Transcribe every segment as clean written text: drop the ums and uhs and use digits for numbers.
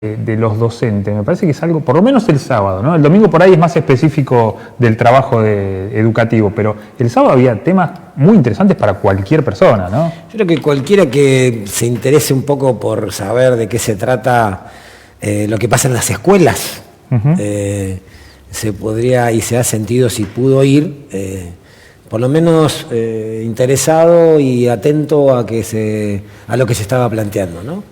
de los docentes. Me parece que es algo, por lo menos el sábado, ¿no? El domingo por ahí es más específico del trabajo educativo, pero el sábado había temas muy interesantes para cualquier persona, ¿no? Yo creo que cualquiera que se interese un poco por saber de qué se trata lo que pasa en las escuelas, se podría y se ha sentido, si pudo ir, por lo menos interesado y atento a lo que se estaba planteando, ¿no?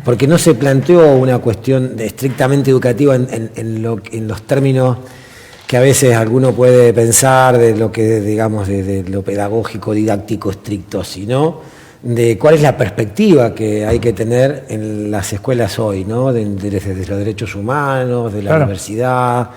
Porque no se planteó una cuestión estrictamente educativa en los términos que a veces alguno puede pensar de lo que, digamos, de lo pedagógico, didáctico, estricto, sino de cuál es la perspectiva que hay que tener en las escuelas hoy, ¿no? De los derechos humanos, de la diversidad,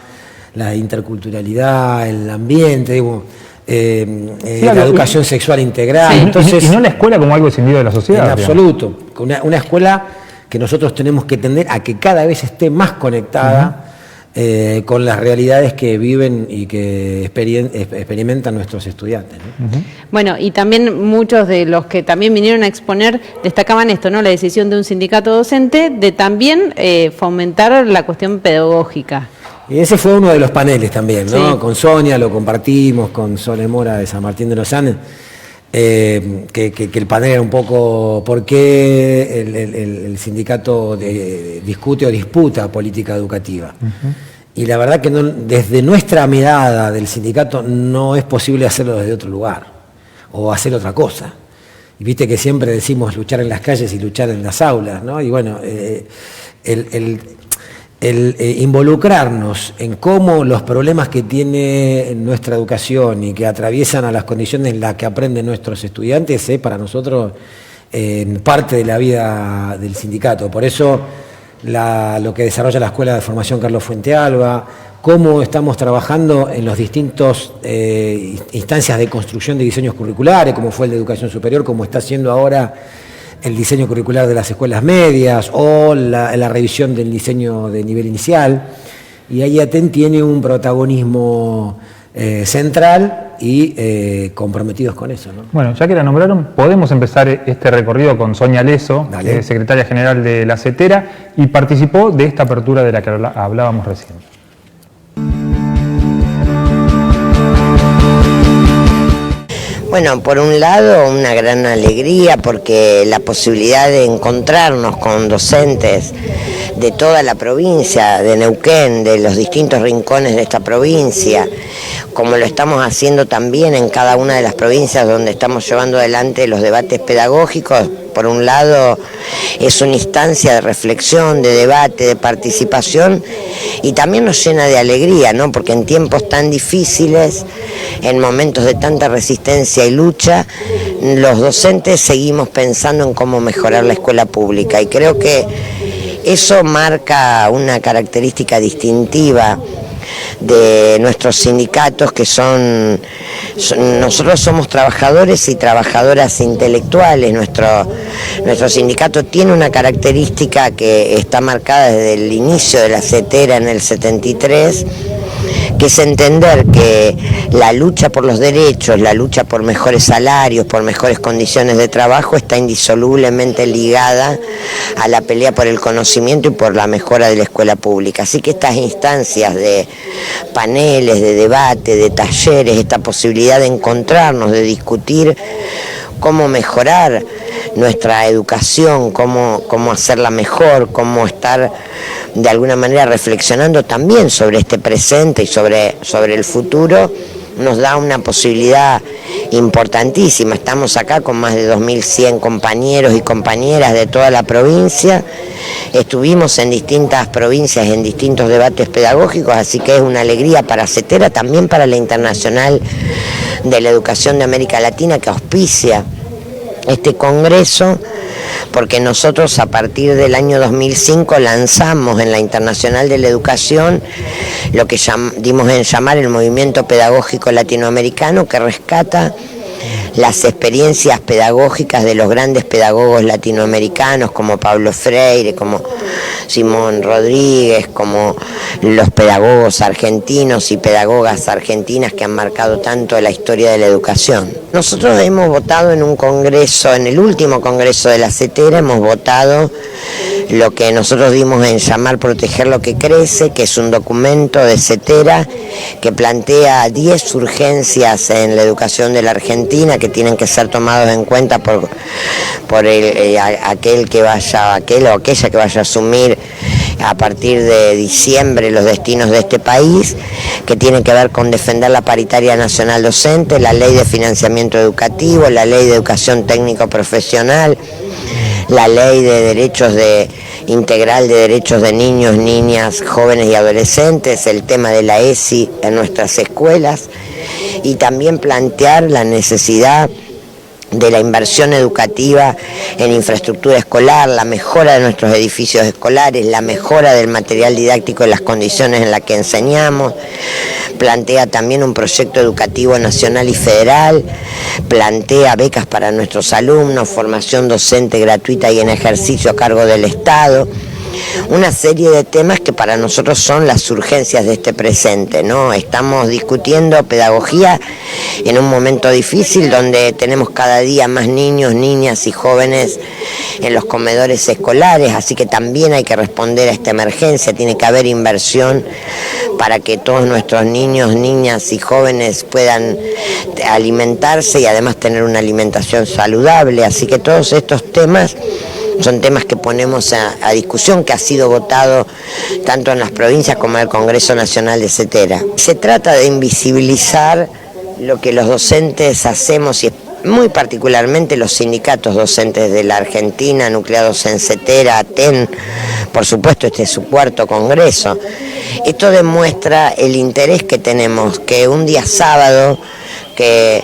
la interculturalidad, el ambiente, digo, la educación sexual integral. Sí, entonces, y no la escuela como algo escindido de la sociedad. En absoluto. Una escuela que nosotros tenemos que tender a que cada vez esté más conectada con las realidades que viven y que experimentan nuestros estudiantes, ¿no? Bueno, y también muchos de los que también vinieron a exponer destacaban esto, ¿no? La decisión de un sindicato docente de también fomentar la cuestión pedagógica. Y ese fue uno de los paneles también, ¿no? Sí. Con Sonia lo compartimos, con Sole Mora de San Martín de los Andes, que el panel era un poco por qué el sindicato discute o disputa política educativa. Y la verdad que desde nuestra mirada del sindicato no es posible hacerlo desde otro lugar o hacer otra cosa. Y viste que siempre decimos luchar en las calles y luchar en las aulas, ¿no? Y bueno, el involucrarnos en cómo los problemas que tiene nuestra educación y que atraviesan a las condiciones en las que aprenden nuestros estudiantes es para nosotros parte de la vida del sindicato. Por eso lo que desarrolla la Escuela de Formación Carlos Fuentealba, cómo estamos trabajando en los distintos instancias de construcción de diseños curriculares, como fue el de educación superior, como está haciendo ahora el diseño curricular de las escuelas medias o la revisión del diseño de nivel inicial. Y ahí ATEN tiene un protagonismo central y comprometidos con eso, ¿no? Bueno, ya que la nombraron, podemos empezar este recorrido con Sonia Leso, secretaria general de la CETERA, y participó de esta apertura de la que hablábamos recién. Bueno, por un lado una gran alegría porque la posibilidad de encontrarnos con docentes de toda la provincia de Neuquén, de los distintos rincones de esta provincia, como lo estamos haciendo también en cada una de las provincias donde estamos llevando adelante los debates pedagógicos. Por un lado es una instancia de reflexión, de debate, de participación, y también nos llena de alegría, ¿no? Porque en tiempos tan difíciles, en momentos de tanta resistencia y lucha, los docentes seguimos pensando en cómo mejorar la escuela pública, y creo que eso marca una característica distintiva de nuestros sindicatos, que nosotros somos trabajadores y trabajadoras intelectuales. Nuestro sindicato tiene una característica que está marcada desde el inicio de la CETERA en el 73, que es entender que la lucha por los derechos, la lucha por mejores salarios, por mejores condiciones de trabajo, está indisolublemente ligada a la pelea por el conocimiento y por la mejora de la escuela pública. Así que estas instancias de paneles, de debate, de talleres, esta posibilidad de encontrarnos, de discutir cómo mejorar nuestra educación, cómo hacerla mejor, cómo estar de alguna manera reflexionando también sobre este presente y sobre el futuro, nos da una posibilidad importantísima. Estamos acá con más de 2.100 compañeros y compañeras de toda la provincia. Estuvimos en distintas provincias, en distintos debates pedagógicos, así que es una alegría para CETERA, también para la Internacional de la Educación de América Latina, que auspicia este congreso, porque nosotros a partir del año 2005 lanzamos en la Internacional de la Educación lo que dimos en llamar el Movimiento Pedagógico Latinoamericano, que rescata las experiencias pedagógicas de los grandes pedagogos latinoamericanos como Pablo Freire, como Simón Rodríguez, como los pedagogos argentinos y pedagogas argentinas que han marcado tanto la historia de la educación. Nosotros hemos votado en un congreso, en el último congreso de la CETERA, hemos votado lo que nosotros dimos en llamar Proteger lo que crece, que es un documento de CETERA que plantea 10 urgencias en la educación de la Argentina que tienen que ser tomados en cuenta por aquel o aquella que vaya a asumir a partir de diciembre los destinos de este país, que tienen que ver con defender la paritaria nacional docente, la ley de financiamiento educativo, la ley de educación técnico profesional, la ley de derechos integral de derechos de niños, niñas, jóvenes y adolescentes, el tema de la ESI en nuestras escuelas, y también plantear la necesidad de la inversión educativa en infraestructura escolar, la mejora de nuestros edificios escolares, la mejora del material didáctico y las condiciones en las que enseñamos. Plantea también un proyecto educativo nacional y federal, plantea becas para nuestros alumnos, formación docente gratuita y en ejercicio a cargo del Estado. Una serie de temas que para nosotros son las urgencias de este presente, ¿no? Estamos discutiendo pedagogía en un momento difícil donde tenemos cada día más niños, niñas y jóvenes en los comedores escolares, así que también hay que responder a esta emergencia, tiene que haber inversión para que todos nuestros niños, niñas y jóvenes puedan alimentarse y además tener una alimentación saludable, así que todos estos temas son temas que ponemos a discusión, que ha sido votado tanto en las provincias como en el Congreso Nacional de CETERA. Se trata de invisibilizar lo que los docentes hacemos y muy particularmente los sindicatos docentes de la Argentina, nucleados en CETERA, ATEN, por supuesto este es su 4º Congreso. Esto demuestra el interés que tenemos, que un día sábado, que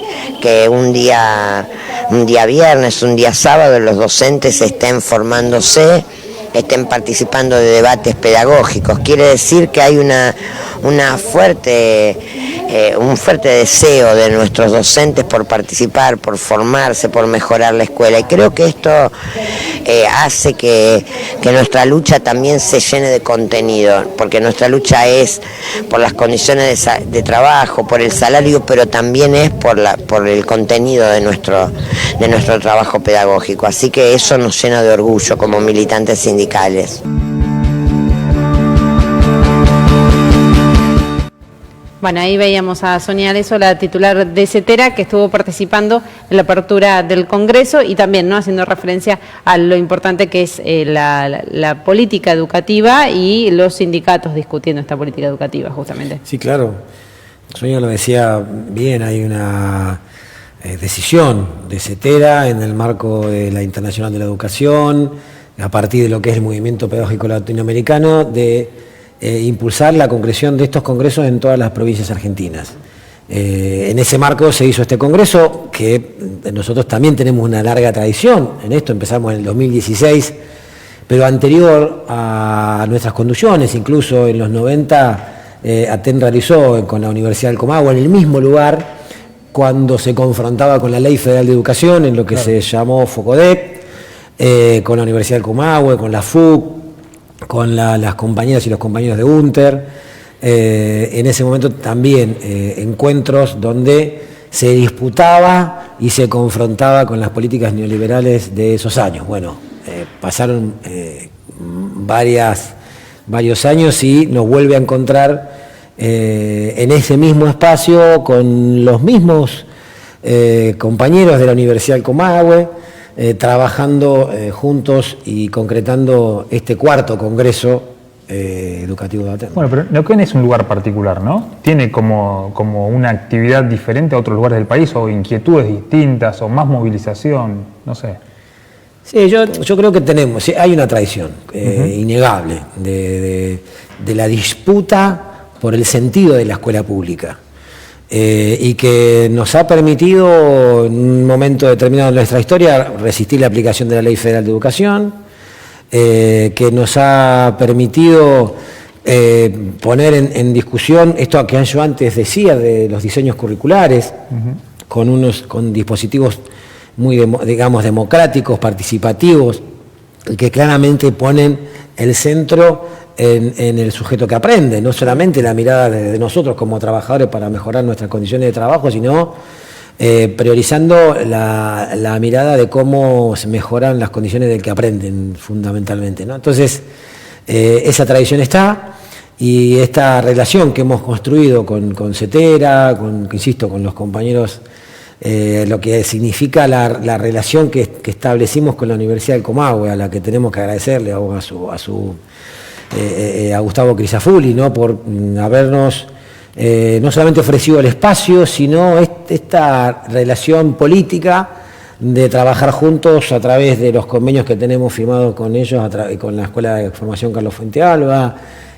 un día viernes, un día sábado, los docentes estén formándose, estén participando de debates pedagógicos. Quiere decir que hay un fuerte deseo de nuestros docentes por participar, por formarse, por mejorar la escuela. Y creo que esto hace que nuestra lucha también se llene de contenido, porque nuestra lucha es por las condiciones de trabajo, por el salario, pero también es por el contenido de nuestro trabajo pedagógico. Así que eso nos llena de orgullo como militantes sindicales. Bueno, ahí veíamos a Sonia Aleso, la titular de CETERA, que estuvo participando en la apertura del Congreso y también, ¿no?, haciendo referencia a lo importante que es la política educativa y los sindicatos discutiendo esta política educativa, justamente. Sí, claro. Sonia lo decía bien, hay una decisión de CETERA en el marco de la Internacional de la Educación, a partir de lo que es el movimiento pedagógico latinoamericano, de impulsar la concreción de estos congresos en todas las provincias argentinas. En ese marco se hizo este congreso, que nosotros también tenemos una larga tradición en esto, empezamos en el 2016, pero anterior a nuestras conducciones, incluso en los 90, ATEN realizó con la Universidad del Comahue, en el mismo lugar, cuando se confrontaba con la Ley Federal de Educación, en lo que se llamó FOCODEC, con la Universidad del Comahue, con la FUC, con las compañeras y los compañeros de UNTER, en ese momento también encuentros donde se disputaba y se confrontaba con las políticas neoliberales de esos años. Bueno, pasaron varios años y nos vuelve a encontrar en ese mismo espacio con los mismos compañeros de la Universidad del Comahue, trabajando juntos y concretando este 4º Congreso Educativo de ATEN. Bueno, pero Neuquén es un lugar particular, ¿no? ¿Tiene como una actividad diferente a otros lugares del país, o inquietudes distintas, o más movilización? No sé. Sí, yo creo que tenemos, sí, hay una tradición innegable de la disputa por el sentido de la escuela pública. Y que nos ha permitido en un momento determinado de nuestra historia resistir la aplicación de la Ley Federal de Educación, que nos ha permitido poner en discusión esto que yo antes decía de los diseños curriculares, con dispositivos muy, digamos, democráticos, participativos, que claramente ponen el centro en el sujeto que aprende, no solamente la mirada de nosotros como trabajadores para mejorar nuestras condiciones de trabajo, sino priorizando la mirada de cómo se mejoran las condiciones del que aprenden fundamentalmente, ¿no? Entonces, esa tradición está, y esta relación que hemos construido con CETERA, insisto, con los compañeros, lo que significa la relación que establecimos con la Universidad del Comahue, a la que tenemos que agradecerle a Gustavo Crisafulli, ¿no? Por habernos no solamente ofrecido el espacio, sino esta relación política de trabajar juntos a través de los convenios que tenemos firmados con ellos, con la Escuela de Formación Carlos Fuentealba,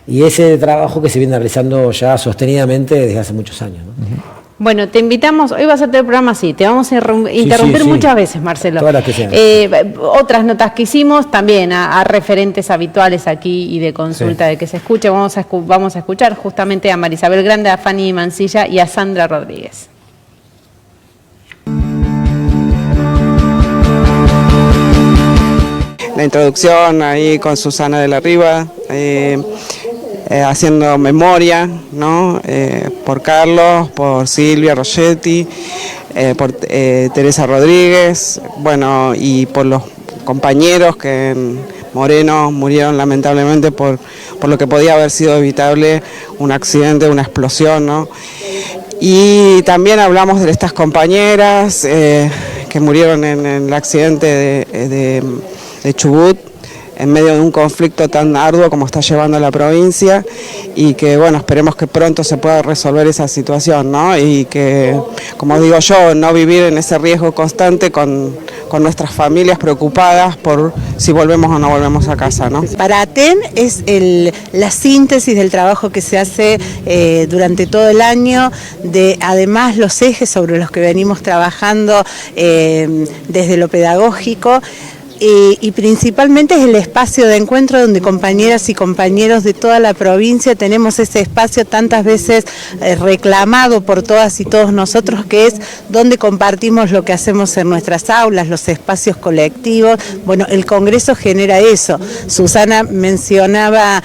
y ese trabajo que se viene realizando ya sostenidamente desde hace muchos años, ¿no? Bueno, te invitamos, hoy vas a tener el programa así, te vamos a interrumpir muchas veces, Marcelo. Todas las que sean. Otras notas que hicimos también a referentes habituales aquí y de consulta de que se escuche. Vamos a escuchar justamente a Marisabel Grande, a Fanny Mancilla y a Sandra Rodríguez. La introducción ahí con Susana de la Riva, haciendo memoria, ¿no? Por Carlos, por Silvia Rogetti, por Teresa Rodríguez, bueno, y por los compañeros que en Moreno murieron lamentablemente por lo que podía haber sido evitable un accidente, una explosión, ¿no? Y también hablamos de estas compañeras que murieron en el accidente de Chubut, en medio de un conflicto tan arduo como está llevando la provincia, y que bueno, esperemos que pronto se pueda resolver esa situación, ¿no? Y que, como digo yo, no vivir en ese riesgo constante con nuestras familias preocupadas por si volvemos o no volvemos a casa, ¿no? Para ATEN es la síntesis del trabajo que se hace durante todo el año, además los ejes sobre los que venimos trabajando desde lo pedagógico. Y principalmente es el espacio de encuentro donde compañeras y compañeros de toda la provincia tenemos ese espacio tantas veces reclamado por todas y todos nosotros, que es donde compartimos lo que hacemos en nuestras aulas, los espacios colectivos. Bueno, el Congreso genera eso. Susana mencionaba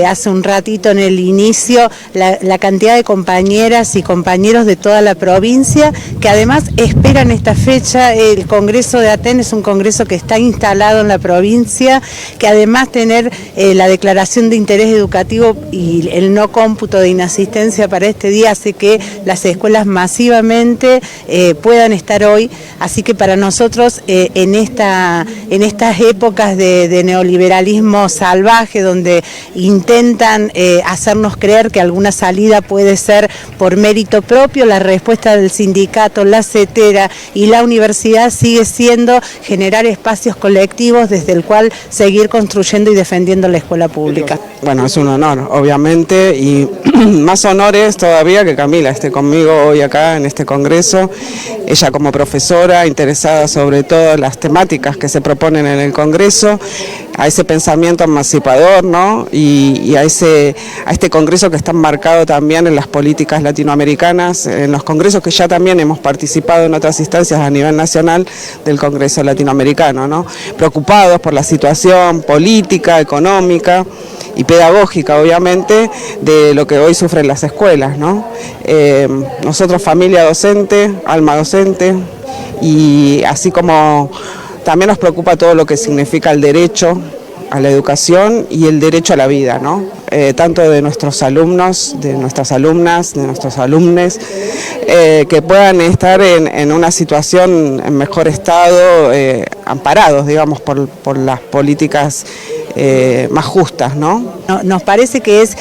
hace un ratito en el inicio la cantidad de compañeras y compañeros de toda la provincia que además esperan esta fecha. El Congreso de ATEN es un congreso que está instalado en la provincia, que además tener la declaración de interés educativo y el no cómputo de inasistencia para este día hace que las escuelas masivamente puedan estar hoy, así que para nosotros en estas épocas de neoliberalismo salvaje, donde intentan hacernos creer que alguna salida puede ser por mérito propio, la respuesta del sindicato, la CETERA y la universidad sigue siendo generar espacios colectivos desde el cual seguir construyendo y defendiendo la escuela pública. Bueno, es un honor, obviamente, y más honores todavía que Camila esté conmigo hoy acá en este congreso. Ella como profesora, interesada sobre todo en las temáticas que se proponen en el congreso, a ese pensamiento emancipador, ¿no? Y a este congreso que está enmarcado también en las políticas latinoamericanas, en los congresos que ya también hemos participado en otras instancias a nivel nacional del Congreso Latinoamericano, ¿no? Preocupados por la situación política, económica y pedagógica, obviamente, de lo que hoy sufren las escuelas, ¿no? Nosotros, familia docente, alma docente, y así como también nos preocupa todo lo que significa el derecho a la educación y el derecho a la vida, ¿no? Tanto de nuestros alumnos, de nuestras alumnas, de nuestros alumnos, que puedan estar en una situación en mejor estado, amparados, digamos, por las políticas más justas, ¿no? Nos parece que es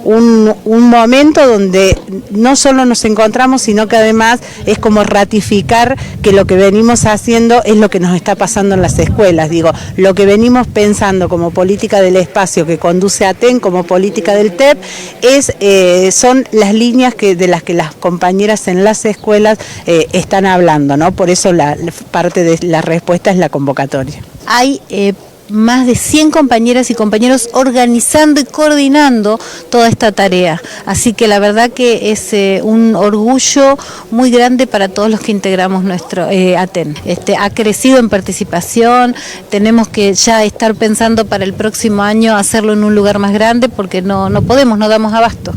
un momento donde no solo nos encontramos, sino que además es como ratificar que lo que venimos haciendo es lo que nos está pasando en las escuelas. Digo, lo que venimos pensando como política del espacio que conduce a ATEN, como política del TEP, son las líneas de las que las compañeras en las escuelas están hablando, ¿no? Por eso parte de la respuesta es la convocatoria. Hay más de 100 compañeras y compañeros organizando y coordinando toda esta tarea. Así que la verdad que es un orgullo muy grande para todos los que integramos nuestro ATEN. Ha crecido en participación, tenemos que ya estar pensando para el próximo año hacerlo en un lugar más grande porque no damos abasto.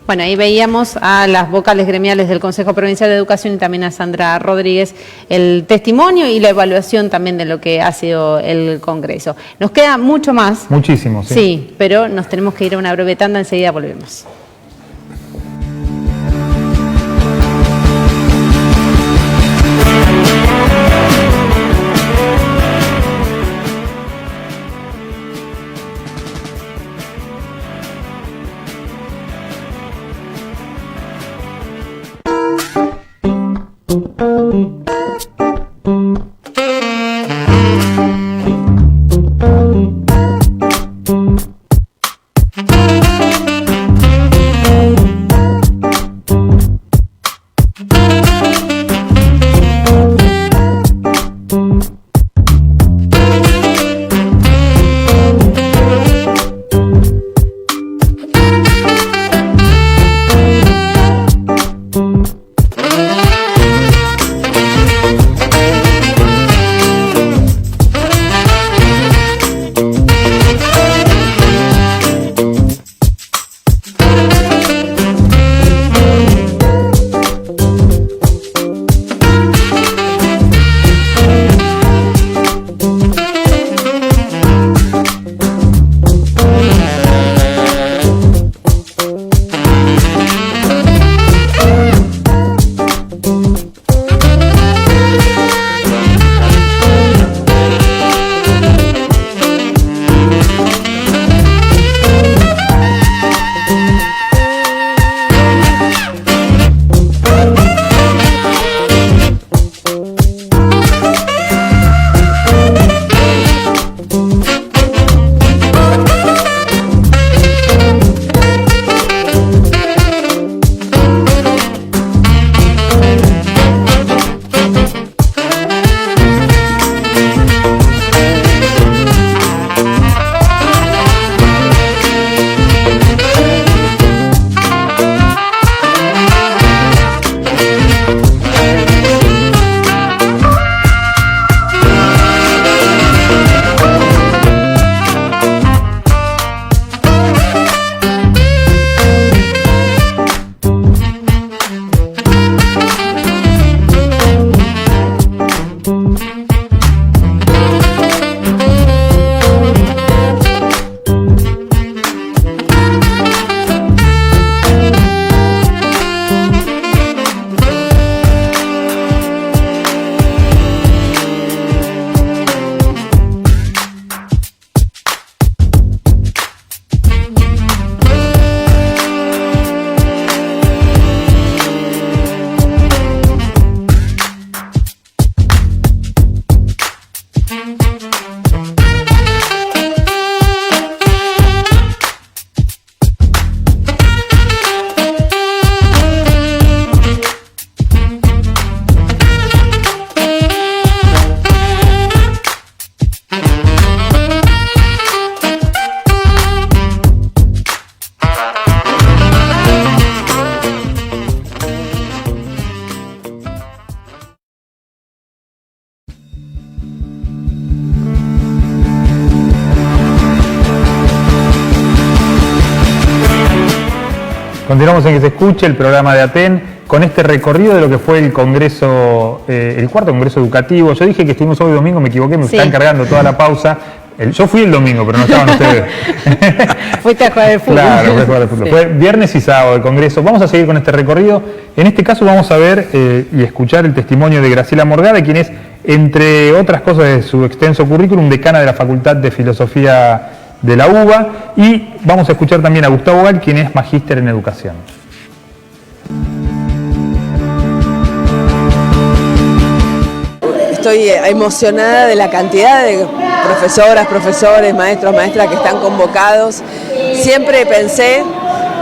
Bueno, ahí veíamos a las vocales gremiales del Consejo Provincial de Educación y también a Sandra Rodríguez el testimonio y la evaluación también de lo que ha sido el Congreso. Nos queda mucho más. Muchísimo, sí. Sí, pero nos tenemos que ir a una breve tanda, enseguida volvemos. Continuamos en Que se escuche, el programa de Aten, con este recorrido de lo que fue el Congreso, el cuarto Congreso Educativo. Yo dije que estuvimos hoy domingo, me equivoqué, me están cargando toda la pausa. Yo fui el domingo, pero no estaban ustedes. Fuiste a jugar de fútbol. Claro, fui a jugar de fútbol. Sí. Fue viernes y sábado el Congreso. Vamos a seguir con este recorrido. En este caso vamos a ver y escuchar el testimonio de Graciela Morgade, quien es, entre otras cosas de su extenso currículum, decana de la Facultad de Filosofía de la UBA, y vamos a escuchar también a Gustavo Gal, quien es magíster en educación. Estoy emocionada de la cantidad de profesoras, profesores, maestros, maestras que están convocados. Siempre pensé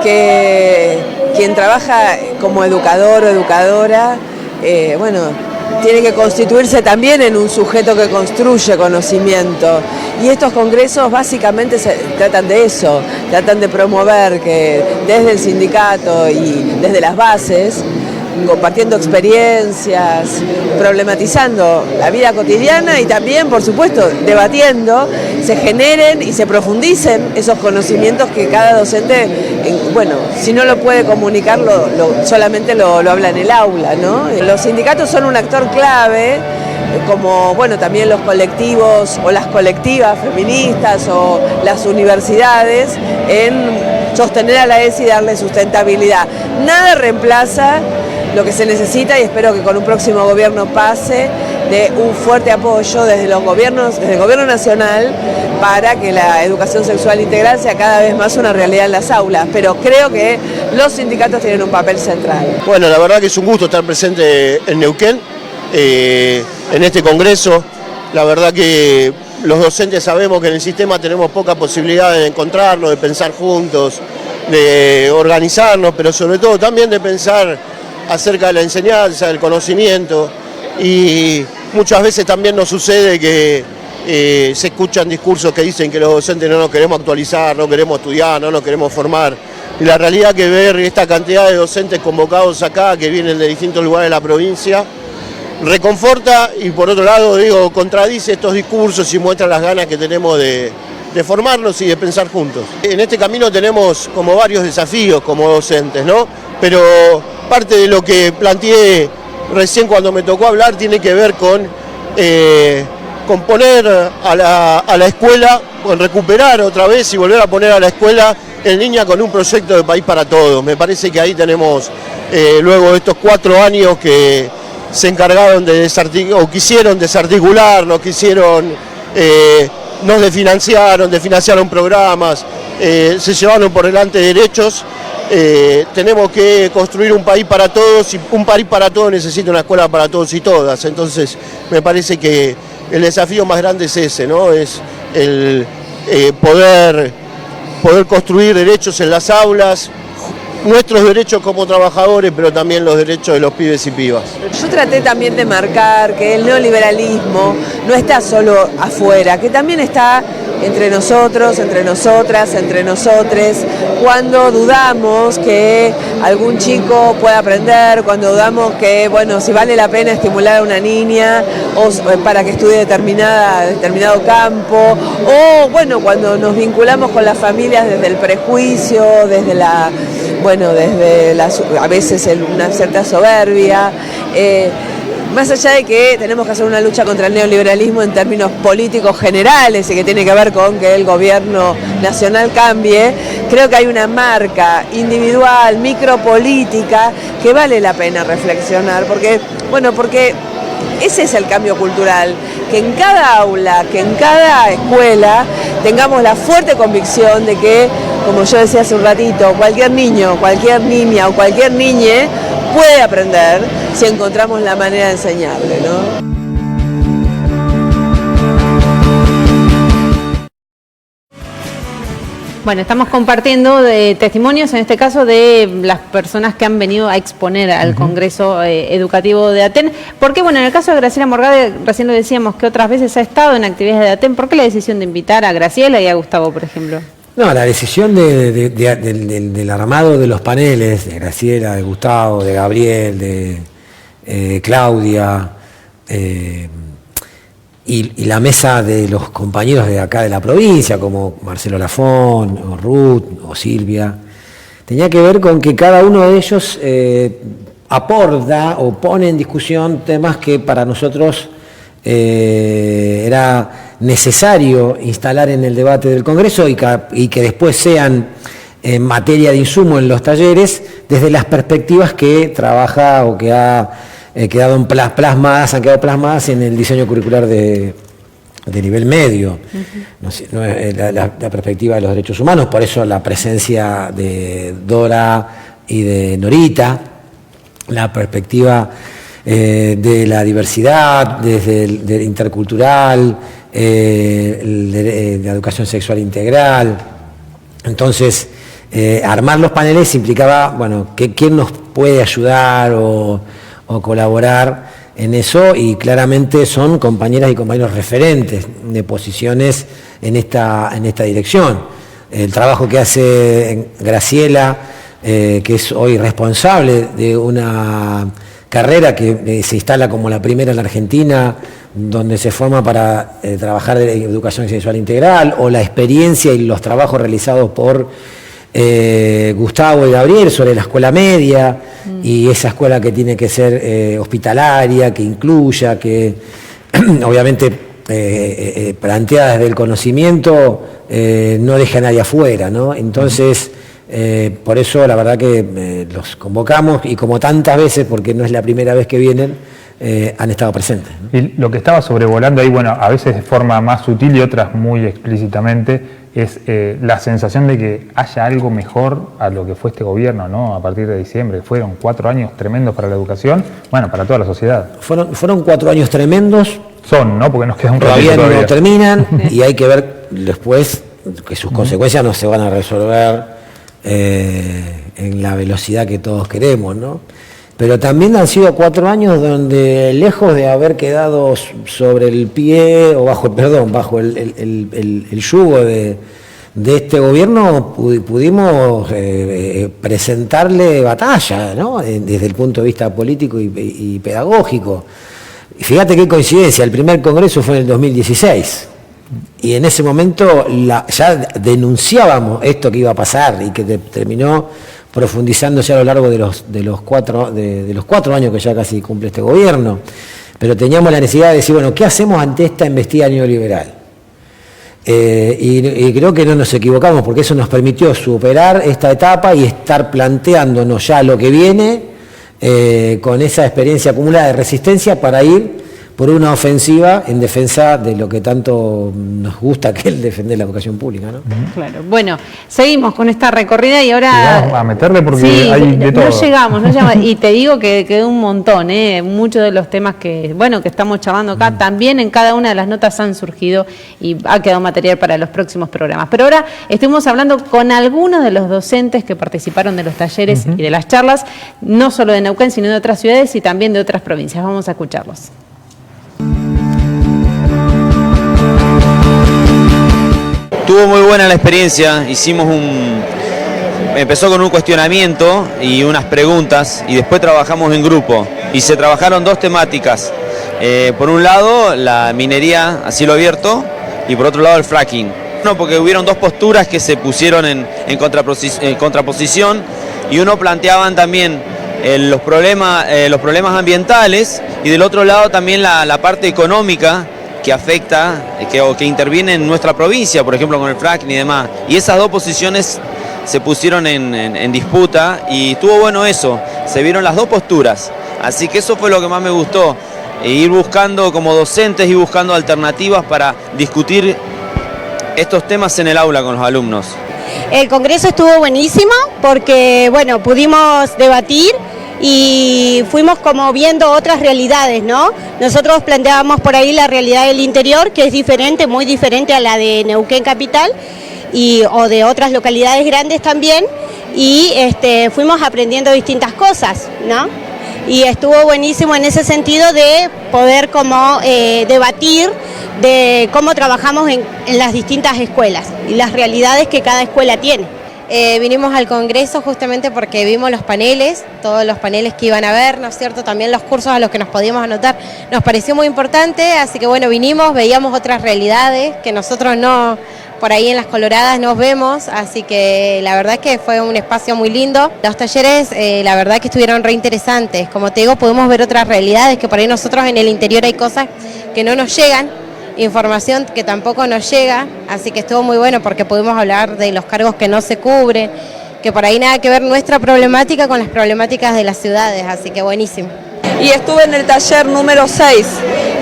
que quien trabaja como educador o educadora, tiene que constituirse también en un sujeto que construye conocimiento. Y estos congresos básicamente tratan de eso, tratan de promover que desde el sindicato y desde las bases compartiendo experiencias, problematizando la vida cotidiana y también, por supuesto, debatiendo, se generen y se profundicen esos conocimientos que cada docente, bueno, si no lo puede comunicar, solamente lo habla en el aula, ¿no? Los sindicatos son un actor clave, como bueno, también los colectivos o las colectivas feministas o las universidades, en sostener a la ESI y darle sustentabilidad. Nada reemplaza lo que se necesita, y espero que con un próximo gobierno pase, de un fuerte apoyo desde los gobiernos, desde el gobierno nacional, para que la educación sexual integral sea cada vez más una realidad en las aulas. Pero creo que los sindicatos tienen un papel central. Bueno, la verdad que es un gusto estar presente en Neuquén, en este congreso. La verdad que los docentes sabemos que en el sistema tenemos poca posibilidad de encontrarnos, de pensar juntos, de organizarnos, pero sobre todo también de pensar acerca de la enseñanza, del conocimiento, y muchas veces también nos sucede que se escuchan discursos que dicen que los docentes no nos queremos actualizar, no queremos estudiar, no nos queremos formar, y la realidad que ver esta cantidad de docentes convocados acá, que vienen de distintos lugares de la provincia, reconforta y por otro lado, digo, contradice estos discursos y muestra las ganas que tenemos de formarnos y de pensar juntos. En este camino tenemos como varios desafíos como docentes, ¿no? Pero parte de lo que planteé recién cuando me tocó hablar tiene que ver con poner a la escuela, con recuperar otra vez y volver a poner a la escuela en línea con un proyecto de país para todos. Me parece que ahí tenemos, luego de estos 4 años que se encargaron de o quisieron desarticular, nos financiaron programas, se llevaron por delante derechos. Tenemos que construir un país para todos, y un país para todos necesita una escuela para todos y todas. Entonces me parece que el desafío más grande es ese, ¿no? Es el poder construir derechos en las aulas, nuestros derechos como trabajadores, pero también los derechos de los pibes y pibas. Yo traté también de marcar que el neoliberalismo no está solo afuera, que también está entre nosotros, entre nosotras, entre nosotres, cuando dudamos que algún chico pueda aprender, cuando dudamos que, bueno, si vale la pena estimular a una niña o para que estudie determinado campo, o bueno, cuando nos vinculamos con las familias desde el prejuicio, desde a veces una cierta soberbia. Más allá de que tenemos que hacer una lucha contra el neoliberalismo en términos políticos generales y que tiene que ver con que el gobierno nacional cambie, creo que hay una marca individual, micropolítica, que vale la pena reflexionar, porque ese es el cambio cultural, que en cada aula, que en cada escuela tengamos la fuerte convicción de que, como yo decía hace un ratito, cualquier niño, cualquier niña o cualquier niñe puede aprender si encontramos la manera de enseñarle, ¿no? Bueno, estamos compartiendo testimonios, en este caso, de las personas que han venido a exponer al Congreso Educativo de Aten. Porque, bueno, en el caso de Graciela Morgade, recién lo decíamos que otras veces ha estado en actividades de Aten. ¿Por qué la decisión de invitar a Graciela y a Gustavo, por ejemplo? No, la decisión del armado de los paneles, de Graciela, de Gustavo, de Gabriel, de Claudia, y la mesa de los compañeros de acá de la provincia, como Marcelo Lafón, o Ruth, o Silvia, tenía que ver con que cada uno de ellos aporta o pone en discusión temas que para nosotros era necesario instalar en el debate del Congreso y que después sean materia de insumo en los talleres desde las perspectivas que trabaja o que han quedado plasmadas en el diseño curricular de nivel medio. La perspectiva de los derechos humanos, por eso la presencia de Dora y de Norita, la perspectiva de la diversidad, desde el intercultural, de la educación sexual integral. Entonces, armar los paneles implicaba, bueno, quién nos puede ayudar o colaborar en eso, y claramente son compañeras y compañeros referentes de posiciones en esta dirección. El trabajo que hace Graciela que es hoy responsable de una carrera que se instala como la primera en la Argentina, donde se forma para trabajar en educación sexual integral, o la experiencia y los trabajos realizados por Gustavo y Gabriel sobre la escuela media, y esa escuela que tiene que ser hospitalaria, que incluya, que obviamente planteada desde el conocimiento, no deja a nadie afuera, ¿no? Entonces, por eso la verdad que los convocamos, y como tantas veces, porque no es la primera vez que vienen, han estado presentes, ¿no? Y lo que estaba sobrevolando ahí, bueno, a veces de forma más sutil y otras muy explícitamente, es la sensación de que haya algo mejor a lo que fue este gobierno, ¿no? A partir de diciembre. Fueron 4 años tremendos para la educación, bueno, para toda la sociedad. Fueron 4 años tremendos. Son, ¿no? Porque nos queda un ratito todavía no terminan, y hay que ver después que sus consecuencias no se van a resolver en la velocidad que todos queremos, ¿no? Pero también han sido 4 años donde, lejos de haber quedado sobre el pie, o bajo el yugo de este gobierno, pudimos presentarle batalla, ¿no? Desde el punto de vista político y pedagógico. Y fíjate qué coincidencia, el primer congreso fue en el 2016. Y en ese momento ya denunciábamos esto que iba a pasar, y que terminó profundizándose a lo largo de los 4 años que ya casi cumple este gobierno. Pero teníamos la necesidad de decir, bueno, ¿qué hacemos ante esta embestida neoliberal? Y creo que no nos equivocamos, porque eso nos permitió superar esta etapa y estar planteándonos ya lo que viene, con esa experiencia acumulada de resistencia, para ir por una ofensiva en defensa de lo que tanto nos gusta, que es defender la educación pública, ¿no? Claro. Bueno, seguimos con esta recorrida y ahora... Y vamos a meterle porque hay de todo. No llegamos, y te digo que quedó un montón, muchos de los temas que estamos charlando acá, también en cada una de las notas han surgido y ha quedado material para los próximos programas. Pero ahora estuvimos hablando con algunos de los docentes que participaron de los talleres y de las charlas, no solo de Neuquén, sino de otras ciudades y también de otras provincias. Vamos a escucharlos. Estuvo muy buena la experiencia, empezó con un cuestionamiento y unas preguntas, y después trabajamos en grupo y se trabajaron 2 temáticas. Por un lado la minería a cielo abierto y por otro lado el fracking. No, porque hubieron 2 posturas que se pusieron en contraposición, y uno planteaban también los problemas ambientales, y del otro lado también la parte económica que afecta, que interviene en nuestra provincia, por ejemplo con el fracking y demás. Y esas 2 posiciones se pusieron en disputa, y estuvo bueno eso, se vieron las 2 posturas. Así que eso fue lo que más me gustó, ir buscando como docentes, ir buscando alternativas para discutir estos temas en el aula con los alumnos. El congreso estuvo buenísimo porque, pudimos debatir y fuimos como viendo otras realidades, ¿no? Nosotros planteábamos por ahí la realidad del interior, que es diferente, muy diferente a la de Neuquén Capital, o de otras localidades grandes también, y fuimos aprendiendo distintas cosas, ¿no? Y estuvo buenísimo en ese sentido de poder como debatir de cómo trabajamos en las distintas escuelas y las realidades que cada escuela tiene. Vinimos al congreso justamente porque vimos los paneles, todos los paneles que iban a ver, ¿no es cierto? También los cursos a los que nos podíamos anotar. Nos pareció muy importante, así que vinimos, veíamos otras realidades que nosotros no, por ahí en las Coloradas nos vemos, así que la verdad es que fue un espacio muy lindo. Los talleres, la verdad que estuvieron re interesantes. Como te digo, pudimos ver otras realidades, que por ahí nosotros en el interior hay cosas que no nos llegan, información que tampoco nos llega, así que estuvo muy bueno porque pudimos hablar de los cargos que no se cubren, que por ahí nada que ver nuestra problemática con las problemáticas de las ciudades, así que buenísimo. Y estuve en el taller número 6,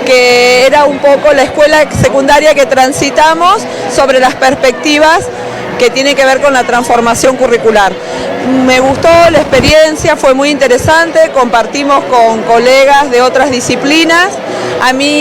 que era un poco la escuela secundaria que transitamos sobre las perspectivas que tienen que ver con la transformación curricular. Me gustó la experiencia, fue muy interesante, compartimos con colegas de otras disciplinas.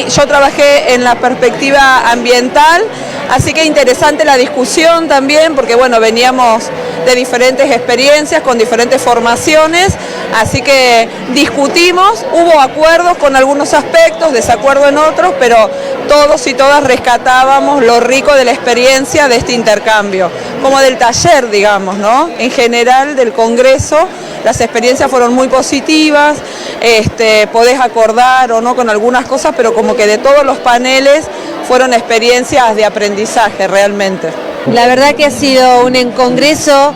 Yo trabajé en la perspectiva ambiental, así que interesante la discusión también, porque veníamos de diferentes experiencias, con diferentes formaciones, así que discutimos, hubo acuerdos con algunos aspectos, desacuerdo en otros, pero todos y todas rescatábamos lo rico de la experiencia de este intercambio. como del taller, digamos, ¿no? En general del Congreso, las experiencias fueron muy positivas, podés acordar o no con algunas cosas, pero como que de todos los paneles fueron experiencias de aprendizaje realmente. La verdad que ha sido un congreso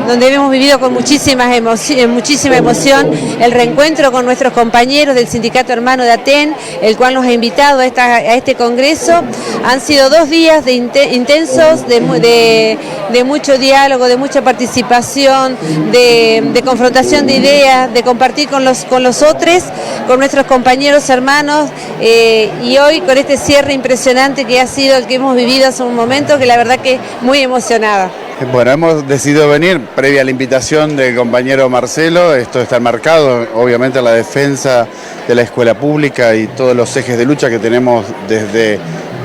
donde hemos vivido con muchísima emoción el reencuentro con nuestros compañeros del Sindicato Hermano de Aten, el cual nos ha invitado a este congreso. Han sido 2 días intensos, de mucho diálogo, de mucha participación, de confrontación de ideas, de compartir con los otros, con nuestros compañeros hermanos, y hoy con este cierre impresionante que ha sido el que hemos vivido hace un momento, que la verdad que muy emocionada. Bueno, hemos decidido venir previa a la invitación del compañero Marcelo. Esto está enmarcado, obviamente, en la defensa de la escuela pública y todos los ejes de lucha que tenemos desde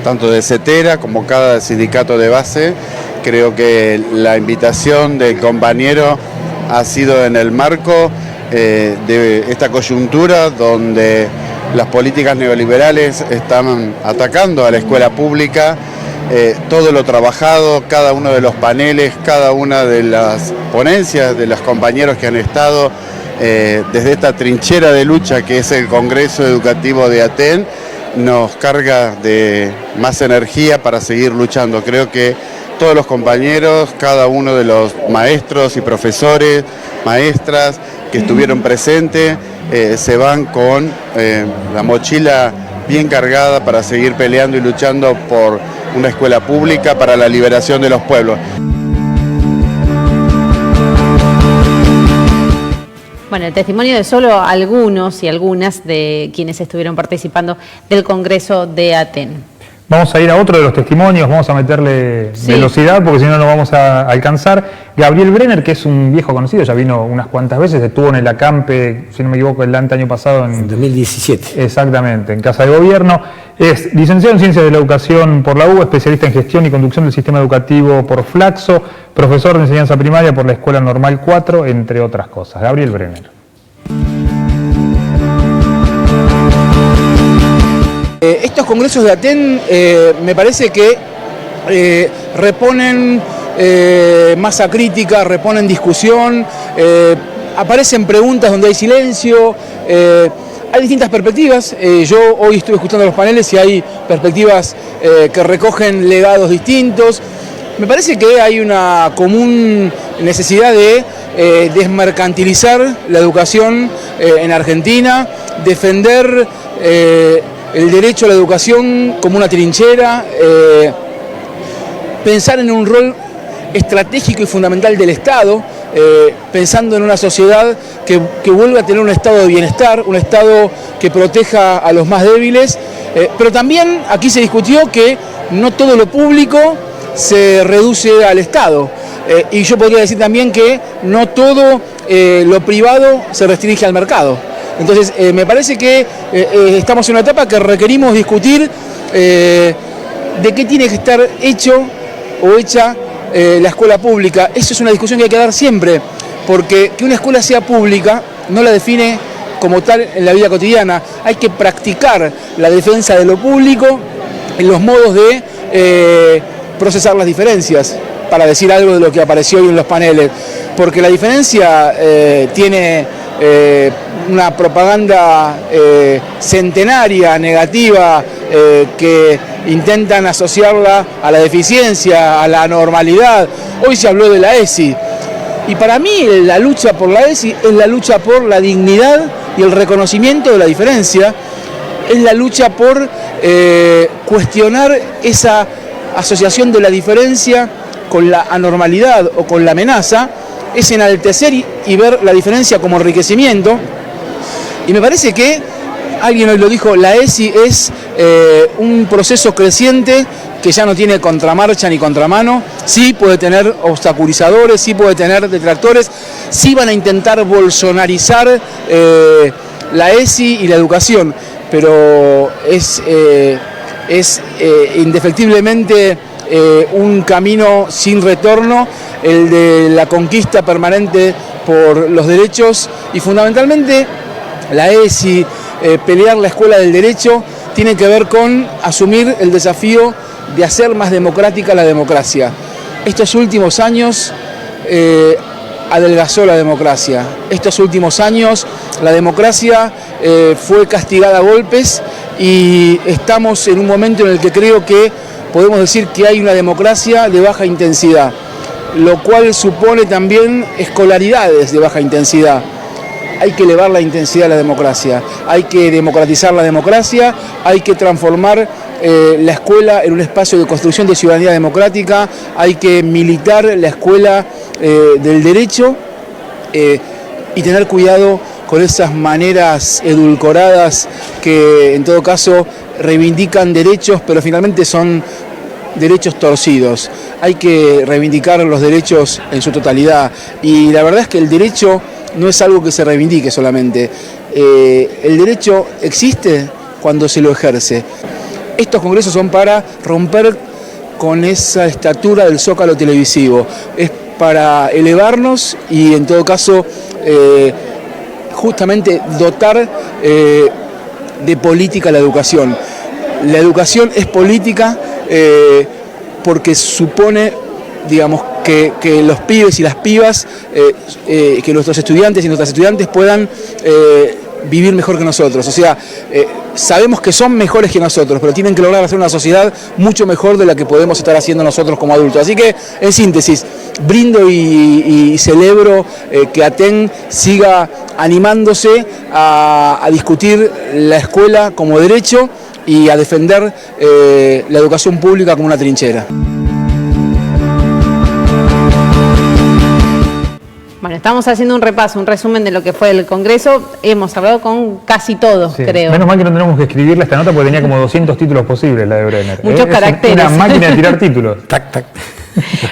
tanto de CETERA como cada sindicato de base. Creo que la invitación del compañero ha sido en el marco de esta coyuntura donde las políticas neoliberales están atacando a la escuela pública. Todo lo trabajado, cada uno de los paneles, cada una de las ponencias de los compañeros que han estado desde esta trinchera de lucha que es el Congreso Educativo de Aten, nos carga de más energía para seguir luchando. Creo que todos los compañeros, cada uno de los maestros y profesores, maestras que estuvieron presentes, se van con la mochila bien cargada para seguir peleando y luchando por una escuela pública para la liberación de los pueblos. Bueno, el testimonio de solo algunos y algunas de quienes estuvieron participando del Congreso de Aten. Vamos a ir a otro de los testimonios, vamos a meterle velocidad porque si no, no vamos a alcanzar. Gabriel Brenner, que es un viejo conocido, ya vino unas cuantas veces, estuvo en el ACAMPE, si no me equivoco, el año pasado. En 2017. Exactamente, en Casa de Gobierno. Es licenciado en Ciencias de la Educación por la UBA, especialista en Gestión y Conducción del Sistema Educativo por Flaxo, profesor de Enseñanza Primaria por la Escuela Normal 4, entre otras cosas. Gabriel Brenner. Estos congresos de Aten me parece que reponen masa crítica, reponen discusión, aparecen preguntas donde hay silencio, hay distintas perspectivas. Yo hoy estuve escuchando los paneles y hay perspectivas que recogen legados distintos. Me parece que hay una común necesidad de desmercantilizar la educación en Argentina, defender el derecho a la educación como una trinchera, pensar en un rol estratégico y fundamental del Estado, pensando en una sociedad que vuelva a tener un estado de bienestar, un Estado que proteja a los más débiles, pero también aquí se discutió que no todo lo público se reduce al Estado, y yo podría decir también que no todo lo privado se restringe al mercado. Entonces, me parece que estamos en una etapa que requerimos discutir de qué tiene que estar hecho o hecha la escuela pública. Eso es una discusión que hay que dar siempre, porque que una escuela sea pública no la define como tal en la vida cotidiana. Hay que practicar la defensa de lo público en los modos de procesar las diferencias, para decir algo de lo que apareció hoy en los paneles, porque la diferencia tiene una propaganda centenaria, negativa, que intentan asociarla a la deficiencia, a la anormalidad. Hoy se habló de la ESI, y para mí la lucha por la ESI es la lucha por la dignidad y el reconocimiento de la diferencia, es la lucha por cuestionar esa asociación de la diferencia con la anormalidad o con la amenaza, es enaltecer y ver la diferencia como enriquecimiento. Y me parece que, alguien hoy lo dijo, la ESI es un proceso creciente que ya no tiene contramarcha ni contramano. Sí puede tener obstaculizadores, sí puede tener detractores, sí van a intentar bolsonarizar la ESI y la educación, pero es indefectiblemente un camino sin retorno, el de la conquista permanente por los derechos, y fundamentalmente la ESI, pelear la escuela del derecho, tiene que ver con asumir el desafío de hacer más democrática la democracia. estos últimos años adelgazó la democracia. Estos últimos años la democracia fue castigada a golpes y estamos en un momento en el que creo que podemos decir que hay una democracia de baja intensidad, lo cual supone también escolaridades de baja intensidad. Hay que elevar la intensidad de la democracia, hay que democratizar la democracia, hay que transformar la escuela en un espacio de construcción de ciudadanía democrática, hay que militar la escuela del derecho y tener cuidado con esas maneras edulcoradas que en todo caso reivindican derechos, pero finalmente son derechos torcidos. Hay que reivindicar los derechos en su totalidad y la verdad es que el derecho no es algo que se reivindique solamente. El derecho existe cuando se lo ejerce. Estos congresos son para romper con esa estatura del zócalo televisivo. Es para elevarnos y en todo caso justamente dotar de política la educación. La educación es política porque supone, digamos, que los pibes y las pibas, que nuestros estudiantes y nuestras estudiantes puedan vivir mejor que nosotros. O sea, sabemos que son mejores que nosotros, pero tienen que lograr hacer una sociedad mucho mejor de la que podemos estar haciendo nosotros como adultos. Así que, en síntesis, brindo y celebro que Aten siga animándose a discutir la escuela como derecho y a defender la educación pública como una trinchera. Bueno, estamos haciendo un repaso, un resumen de lo que fue el Congreso. Hemos hablado con casi todos, Sí. creo. Menos mal que no tenemos que escribirle esta nota porque tenía como 200 títulos posibles la de Brenner. Muchos caracteres. Es una máquina de tirar títulos. Tac, tac.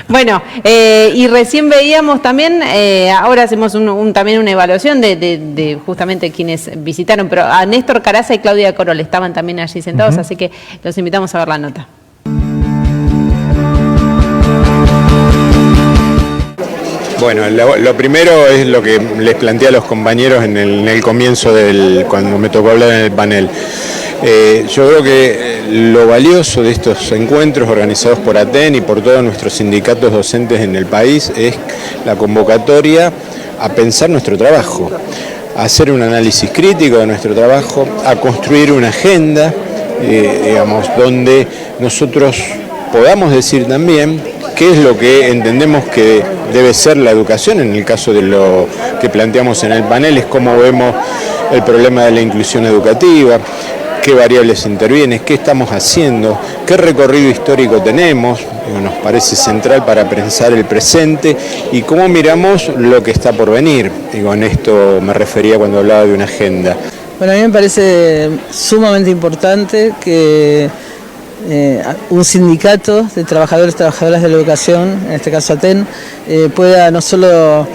Bueno, y recién veíamos también, ahora hacemos también una evaluación de justamente quienes visitaron, pero a Néstor Caraza y Claudia Corol estaban también allí sentados, así que los invitamos a ver la nota. Bueno, lo primero es lo que les planteé a los compañeros en el comienzo cuando me tocó hablar en el panel. Yo creo que lo valioso de estos encuentros organizados por Aten y por todos nuestros sindicatos docentes en el país es la convocatoria a pensar nuestro trabajo, a hacer un análisis crítico de nuestro trabajo, a construir una agenda, digamos, donde nosotros podamos decir también qué es lo que entendemos que debe ser la educación. En el caso de lo que planteamos en el panel es cómo vemos el problema de la inclusión educativa, qué variables intervienen, qué estamos haciendo, qué recorrido histórico tenemos, nos parece central para pensar el presente y cómo miramos lo que está por venir. En esto me refería cuando hablaba de una agenda. Bueno, a mí me parece sumamente importante que un sindicato de trabajadores y trabajadoras de la educación, en este caso Aten, pueda no solo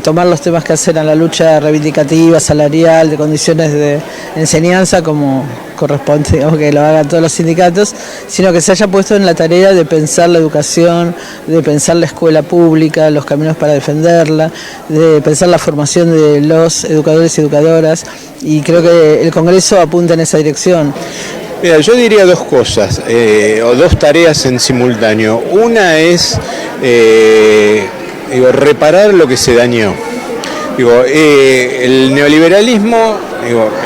tomar los temas que hacen a la lucha reivindicativa, salarial, de condiciones de enseñanza, como corresponde, digamos, que lo hagan todos los sindicatos, sino que se haya puesto en la tarea de pensar la educación, de pensar la escuela pública, los caminos para defenderla, de pensar la formación de los educadores y educadoras, y creo que el Congreso apunta en esa dirección. Mira, yo diría dos cosas, o dos tareas en simultáneo. Una es reparar lo que se dañó. El neoliberalismo,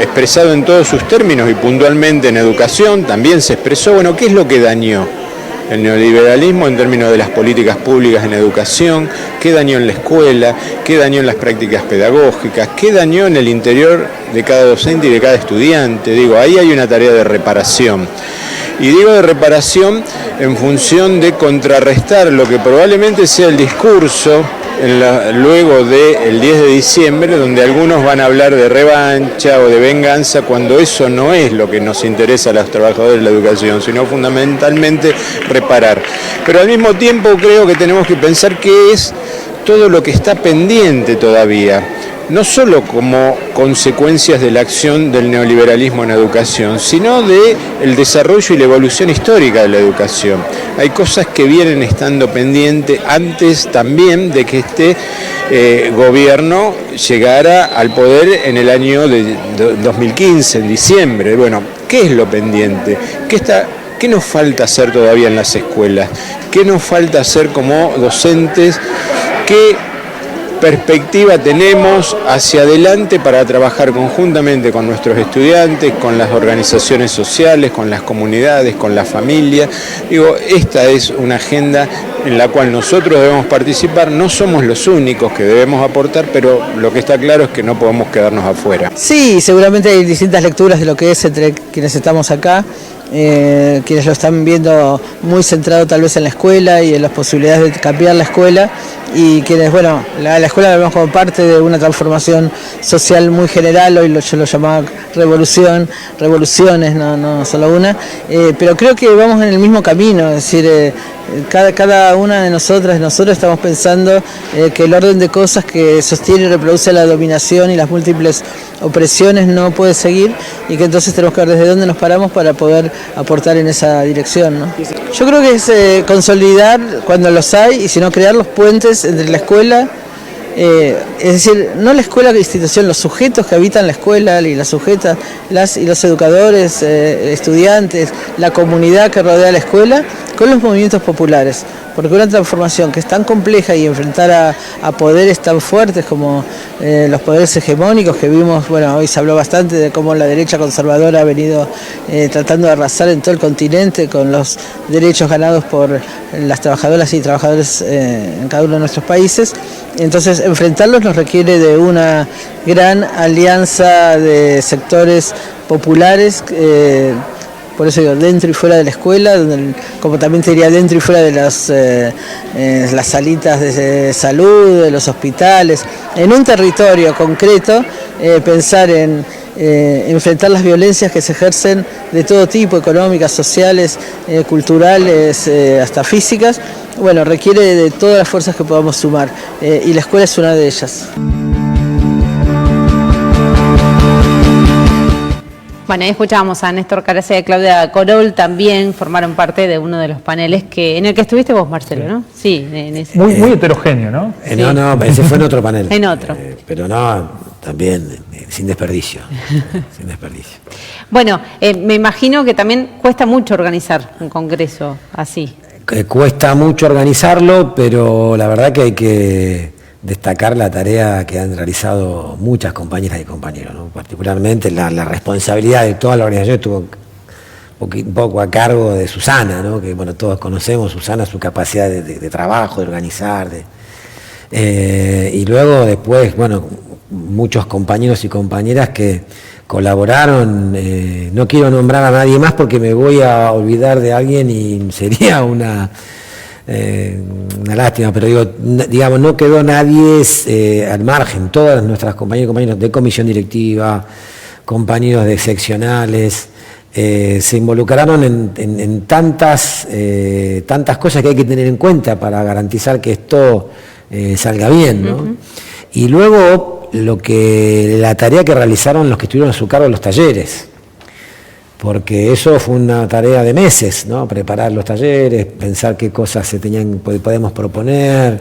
expresado en todos sus términos y puntualmente en educación, también se expresó. Bueno, ¿qué es lo que dañó el neoliberalismo en términos de las políticas públicas en educación? ¿Qué dañó en la escuela? ¿Qué dañó en las prácticas pedagógicas? ¿Qué dañó en el interior de cada docente y de cada estudiante? Ahí hay una tarea de reparación. Y digo de reparación en función de contrarrestar lo que probablemente sea el discurso luego del 10 de diciembre, donde algunos van a hablar de revancha o de venganza, cuando eso no es lo que nos interesa a los trabajadores de la educación, sino fundamentalmente reparar. Pero al mismo tiempo creo que tenemos que pensar qué es todo lo que está pendiente todavía, no solo como consecuencias de la acción del neoliberalismo en educación, sino del desarrollo y la evolución histórica de la educación. Hay cosas que vienen estando pendientes antes también de que este gobierno llegara al poder en el año de 2015, en diciembre. Bueno, ¿qué es lo pendiente? ¿Qué está ¿qué nos falta hacer todavía en las escuelas? ¿Qué nos falta hacer como docentes? ¿Qué perspectiva tenemos hacia adelante para trabajar conjuntamente con nuestros estudiantes, con las organizaciones sociales, con las comunidades, con la familia? Digo, esta es una agenda en la cual nosotros debemos participar, no somos los únicos que debemos aportar, pero lo que está claro es que no podemos quedarnos afuera. Sí, seguramente hay distintas lecturas de lo que es entre quienes estamos acá. Quienes lo están viendo muy centrado tal vez en la escuela y en las posibilidades de cambiar la escuela, y quienes, bueno, la escuela la vemos como parte de una transformación social muy general. Hoy yo lo llamaba revoluciones, no solo una, pero creo que vamos en el mismo camino, es decir, cada una de nosotras y nosotros estamos pensando que el orden de cosas que sostiene y reproduce la dominación y las múltiples opresiones no puede seguir, y que entonces tenemos que ver desde dónde nos paramos para poder aportar en esa dirección, ¿no? Yo creo que es consolidar cuando los hay, y si no, crear los puentes entre la escuela, es decir, no la escuela como institución, los sujetos que habitan la escuela y las sujetas, las y los educadores, estudiantes, la comunidad que rodea la escuela, con los movimientos populares. Porque una transformación que es tan compleja y enfrentar a poderes tan fuertes como los poderes hegemónicos que vimos, bueno, hoy se habló bastante de cómo la derecha conservadora ha venido tratando de arrasar en todo el continente con los derechos ganados por las trabajadoras y trabajadores en cada uno de nuestros países. Entonces, enfrentarlos nos requiere de una gran alianza de sectores populares, por eso digo, dentro y fuera de la escuela, como también te diría dentro y fuera de las salitas de salud, de los hospitales, en un territorio concreto, pensar en enfrentar las violencias que se ejercen de todo tipo, económicas, sociales, culturales, hasta físicas. Bueno, requiere de todas las fuerzas que podamos sumar, y la escuela es una de ellas. Bueno, ahí escuchábamos a Néstor Caracea y Claudia Corol, también formaron parte de uno de los paneles en el que estuviste vos, Marcelo, ¿no? Sí, en ese. Muy heterogéneo, ¿no? Sí. No, ese fue en otro panel. En otro. Pero no, también sin desperdicio. Sin desperdicio. Bueno, me imagino que también cuesta mucho organizar un congreso así. Cuesta mucho organizarlo, pero la verdad que hay que destacar la tarea que han realizado muchas compañeras y compañeros, ¿no? Particularmente la responsabilidad de toda la organización estuvo un poco a cargo de Susana, ¿no? Que bueno, todos conocemos Susana, su capacidad de trabajo, de organizar, y luego después, bueno, muchos compañeros y compañeras que colaboraron. No quiero nombrar a nadie más porque me voy a olvidar de alguien y sería una lástima, pero digamos, no quedó nadie al margen. Todas nuestras compañeras y compañeros de comisión directiva, compañeros de seccionales, se involucraron en tantas cosas que hay que tener en cuenta para garantizar que esto salga bien, ¿no? Y luego la tarea que realizaron los que estuvieron a su cargo en los talleres, porque eso fue una tarea de meses, ¿no? Preparar los talleres, pensar qué cosas podemos proponer,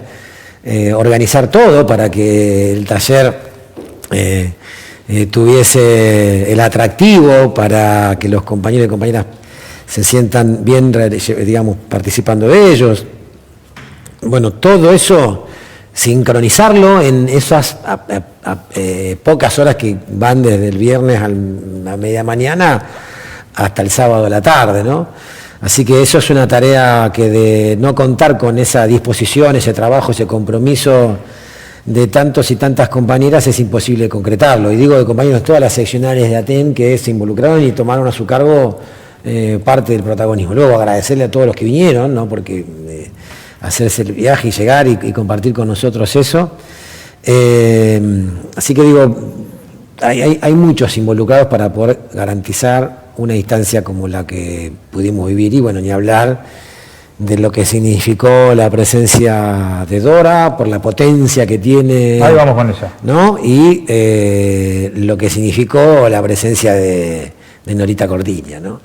organizar todo para que el taller tuviese el atractivo para que los compañeros y compañeras se sientan bien, digamos, participando de ellos. Bueno, todo eso, sincronizarlo en esas pocas horas que van desde el viernes a media mañana hasta el sábado a la tarde, ¿no? Así que eso es una tarea que, de no contar con esa disposición, ese trabajo, ese compromiso de tantos y tantas compañeras, es imposible concretarlo. Y digo de compañeros, todas las seccionales de ATEN que se involucraron y tomaron a su cargo parte del protagonismo. Luego agradecerle a todos los que vinieron, ¿no? Porque hacerse el viaje y llegar y compartir con nosotros eso. Así que digo, hay muchos involucrados para poder garantizar una instancia como la que pudimos vivir, y bueno, ni hablar de lo que significó la presencia de Dora, por la potencia que tiene. Ahí vamos con ella, ¿no? Y lo que significó la presencia de Norita Cordiña, ¿no?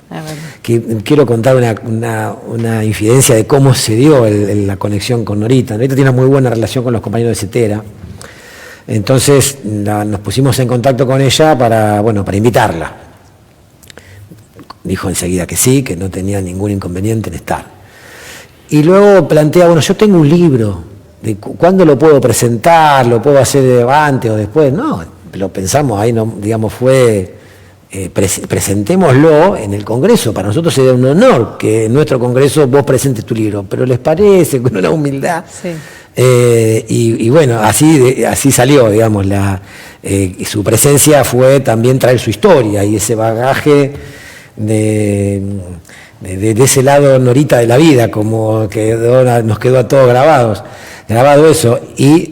Quiero contar una infidencia de cómo se dio la conexión con Norita. Norita tiene una muy buena relación con los compañeros de CETERA. Entonces nos pusimos en contacto con ella para invitarla. dijo enseguida que sí, que no tenía ningún inconveniente en estar. Y luego plantea, bueno, yo tengo un libro, de ¿cuándo lo puedo presentar? ¿Lo puedo hacer antes o después? No, lo pensamos ahí, no, digamos, fue, presentémoslo en el Congreso. Para nosotros sería un honor que en nuestro Congreso vos presentes tu libro, pero les parece, con una humildad. Sí. Y bueno, así salió, digamos, su presencia fue también traer su historia y ese bagaje de ese lado norita de la vida, como que nos quedó a todos grabado eso, y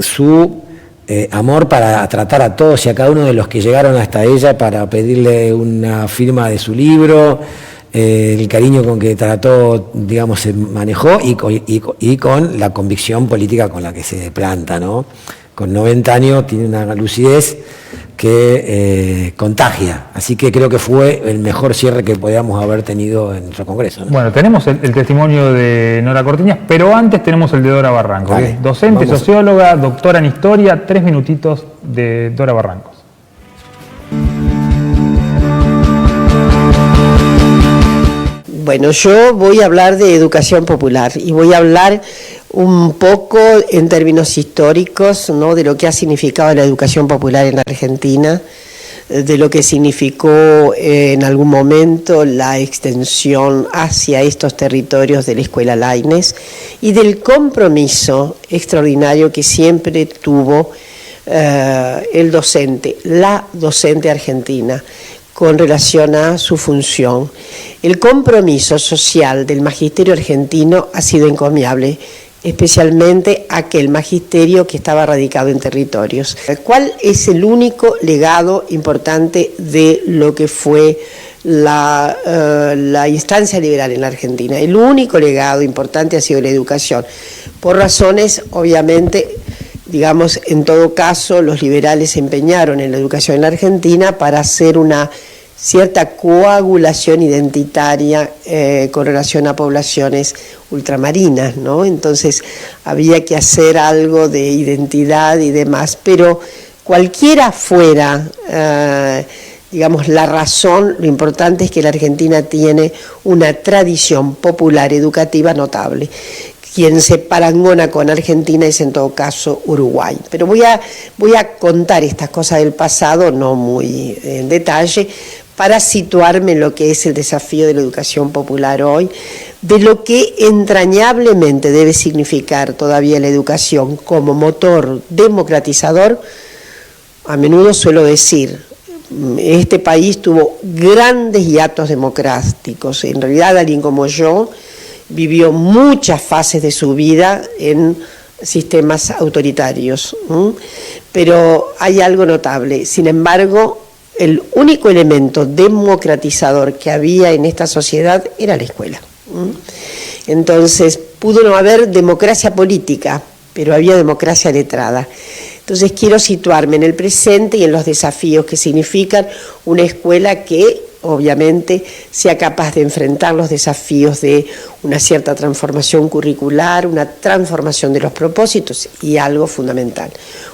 su amor para tratar a todos y a cada uno de los que llegaron hasta ella para pedirle una firma de su libro, el cariño con que trató, digamos, se manejó y con la convicción política con la que se planta, ¿no? Con 90 años tiene una lucidez que contagia, así que creo que fue el mejor cierre que podíamos haber tenido en nuestro Congreso, ¿no? Bueno, tenemos el testimonio de Nora Cortiñas, pero antes tenemos el de Dora Barrancos, Vale, que es docente, socióloga, doctora en historia. 3 minutitos de Dora Barrancos. Bueno, yo voy a hablar de educación popular y voy a hablar un poco en términos históricos, ¿no?, de lo que ha significado la educación popular en la Argentina, de lo que significó en algún momento la extensión hacia estos territorios de la Escuela Laínez y del compromiso extraordinario que siempre tuvo el docente, la docente argentina, con relación a su función. El compromiso social del magisterio argentino ha sido encomiable, especialmente aquel magisterio que estaba radicado en territorios. ¿Cuál es el único legado importante de lo que fue la instancia liberal en la Argentina? El único legado importante ha sido la educación, por razones, obviamente, digamos, en todo caso, los liberales se empeñaron en la educación en la Argentina para hacer una cierta coagulación identitaria con relación a poblaciones ultramarinas, ¿no? Entonces había que hacer algo de identidad y demás, pero cualquiera fuera, digamos, la razón, lo importante es que la Argentina tiene una tradición popular educativa notable. Quien se parangona con Argentina es en todo caso Uruguay. Pero voy a contar estas cosas del pasado, no muy en detalle, para situarme en lo que es el desafío de la educación popular hoy, de lo que entrañablemente debe significar todavía la educación como motor democratizador. A menudo suelo decir, este país tuvo grandes hiatos democráticos. En realidad alguien como yo vivió muchas fases de su vida en sistemas autoritarios, pero hay algo notable. Sin embargo, el único elemento democratizador que había en esta sociedad era la escuela. Entonces, pudo no haber democracia política, pero había democracia letrada. Entonces, quiero situarme en el presente y en los desafíos que significan una escuela que obviamente sea capaz de enfrentar los desafíos de una cierta transformación curricular, una transformación de los propósitos y algo fundamental,